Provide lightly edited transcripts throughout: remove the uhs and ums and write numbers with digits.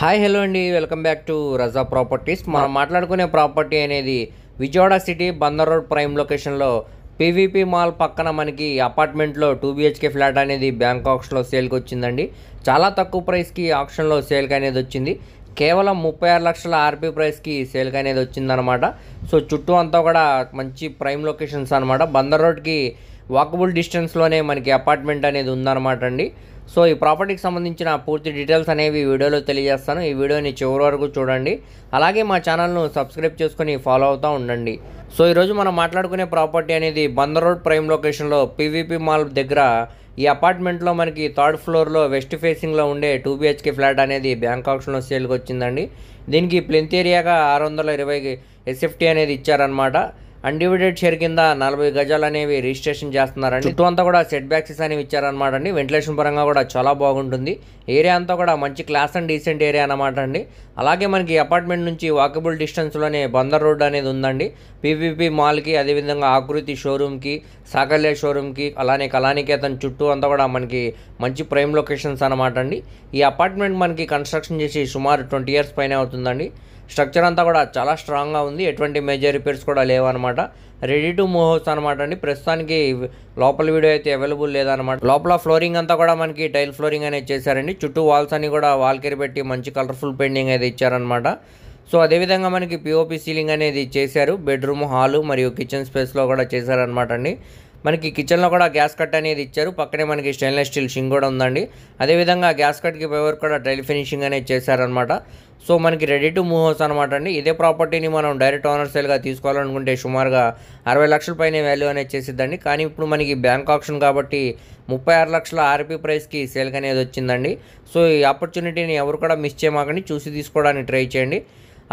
Hi hello అండి, welcome back to Raza properties. మనం మాట్లాడుకునే ప్రాపర్టీ అనేది Vijayawada city Bandar road prime లొకేషన్లో పీవీపీ మాల్ పక్కన మనకి అపార్ట్మెంట్లో 2 BHK ఫ్లాట్ అనేది బ్యాంక్ ఆక్షన్లో సేల్కి వచ్చిందండి. చాలా తక్కువ ప్రైస్కి ఆక్షన్లో సేల్కి అనేది వచ్చింది. కేవలం 36 లక్షల ఆర్పీ ప్రైస్కి సేల్కి అనేది వచ్చిందనమాట. సో చుట్టూ అంతా కూడా మంచి ప్రైమ్ లొకేషన్స్ అనమాట. బందర్ రోడ్కి వాకబుల్ డిస్టెన్స్లోనే మనకి అపార్ట్మెంట్ అనేది ఉందన్నమాట అండి. సో ఈ ప్రాపర్టీకి సంబంధించిన పూర్తి డీటెయిల్స్ అనేవి వీడియోలో తెలియజేస్తాను. ఈ వీడియోని చివరి వరకు చూడండి. అలాగే మా ఛానల్ను సబ్స్క్రైబ్ చేసుకొని ఫాలో అవుతూ ఉండండి. సో ఈరోజు మనం మాట్లాడుకునే ప్రాపర్టీ అనేది బందర్ రోడ్ ప్రైమ్ లొకేషన్లో పీవీపీ మాల్ దగ్గర ఈ అపార్ట్మెంట్లో మనకి 3rd ఫ్లోర్లో వెస్ట్ ఫేసింగ్లో ఉండే 2 BHK ఫ్లాట్ అనేది బ్యాంక్ ఆక్షన్లో సేల్కి వచ్చిందండి. దీనికి ప్లెంత్ ఏరియాగా 620 SFT అనేది ఇచ్చారనమాట. అన్డివైడెడ్ షేర్ కింద 40 గజాలు అనేవి రిజిస్ట్రేషన్ చేస్తున్నారండి. చుట్టూ అంతా కూడా సెట్ బ్యాక్సెస్ అనేవి ఇచ్చారనమాట అండి. వెంటిలేషన్ పరంగా కూడా చాలా బాగుంటుంది. ఏరియా అంతా కూడా మంచి క్లాస్ అండ్ డీసెంట్ ఏరియా అనమాట అండి. అలాగే మనకి అపార్ట్మెంట్ నుంచి వాకబుల్ డిస్టెన్స్లోనే బందర్ రోడ్ అనేది ఉందండి. పీవీపీ మాల్కి, అదేవిధంగా ఆకృతి షోరూమ్కి, సాకల్య షోరూమ్కి, అలానే కళానికేతన్ చుట్టూ అంతా కూడా మనకి మంచి ప్రైమ్ లొకేషన్స్ అనమాట అండి. ఈ అపార్ట్మెంట్ మనకి కన్స్ట్రక్షన్ చేసి సుమారు 20 years పైన అవుతుందండి. స్ట్రక్చర్ అంతా కూడా చాలా స్ట్రాంగ్గా ఉంది. ఎటువంటి మేజర్ రిపేర్స్ కూడా లేవన్నమాట. రెడీ టు మూవ్ హౌస్ అనమాట అండి. ప్రస్తుతానికి లోపల వీడియో అయితే అవైలబుల్ లేదనమాట. లోపల ఫ్లోరింగ్ అంతా కూడా మనకి టైల్ ఫ్లోరింగ్ అనేది చేశారండి. చుట్టూ వాల్స్ అన్ని కూడా వాల్కేర్ పెట్టి మంచి కలర్ఫుల్ పెయింటింగ్ అయితే ఇచ్చారనమాట. సో అదేవిధంగా మనకి పిఓపి సీలింగ్ అనేది చేశారు. బెడ్రూమ్, హాలు మరియు కిచెన్ స్పేస్లో కూడా చేశారనమాట అండి. మనకి కిచెన్లో కూడా గ్యాస్ కట్ అనేది ఇచ్చారు. పక్కనే మనకి స్టెయిన్లెస్ స్టీల్ షింక్ కూడా ఉందండి. అదేవిధంగా గ్యాస్ కట్కి పైవర్ కూడా టైల్ ఫినిషింగ్ అనేది చేశారనమాట. సో మనకి రెడీ టు మూవ్ హౌస్ అనమాట అండి. ఇదే ప్రాపర్టీని మనం డైరెక్ట్ ఓనర్ సేల్గా తీసుకోవాలనుకుంటే సుమారుగా 60 లక్షల పైన వాల్యూ అనేది చేసిద్దండి. కానీ ఇప్పుడు మనకి బ్యాంక్ ఆప్షన్ కాబట్టి 36 లక్షల ఆర్పీ ప్రైస్కి సేల్కి అనేది వచ్చిందండి. సో ఈ ఆపర్చునిటీని ఎవరు కూడా మిస్ చేయమాకండి, చూసి తీసుకోవడానికి ట్రై చేయండి.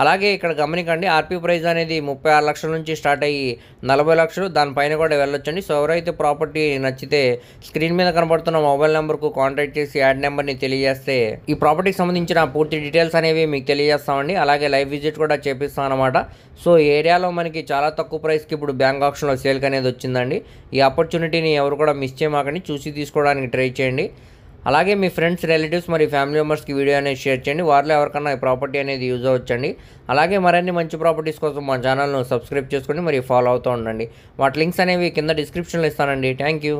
అలాగే ఇక్కడ గమనికండి, ఆర్పీ ప్రైస్ అనేది 36 లక్షల నుంచి స్టార్ట్ అయ్యి 40 లక్షలు దానిపైన కూడా వెళ్ళొచ్చండి. సో ఎవరైతే ప్రాపర్టీ నచ్చితే స్క్రీన్ మీద కనబడుతున్న మొబైల్ నెంబర్కు కాంటాక్ట్ చేసి యాడ్ నెంబర్ని తెలియజేస్తే ఈ ప్రాపర్టీకి సంబంధించిన పూర్తి డీటెయిల్స్ అనేవి మీకు తెలియజేస్తామండి. అలాగే లైవ్ విజిట్ కూడా చేపిస్తాం అనమాట. సో ఈ ఏరియాలో మనకి చాలా తక్కువ ప్రైస్కి ఇప్పుడు బ్యాంక్ ఆప్షన్లో సేల్కి అనేది వచ్చిందండి. ఈ ఆపర్చునిటీని ఎవరు కూడా మిస్ చేయమాకండి, చూసి తీసుకోవడానికి ట్రై చేయండి. అలాగే మీ ఫ్రెండ్స్, రిలేటివ్స్ మరియు ఫ్యామిలీ మెంబర్స్కి వీడియో అనేది షేర్ చేయండి. వారిలో ఎవరికన్నా ఈ ప్రాపర్టీ అనేది యూజ్ అవ్వచ్చండి. అలాగే మరిన్ని మంచి ప్రాపర్టీస్ కోసం మా ఛానల్ను సబ్స్క్రైబ్ చేసుకొని మరియు ఫాలో అవుతూ ఉండండి. వాటి లింక్స్ అనేవి కింద డిస్క్రిప్షన్లో ఇస్తానండి. Thank you.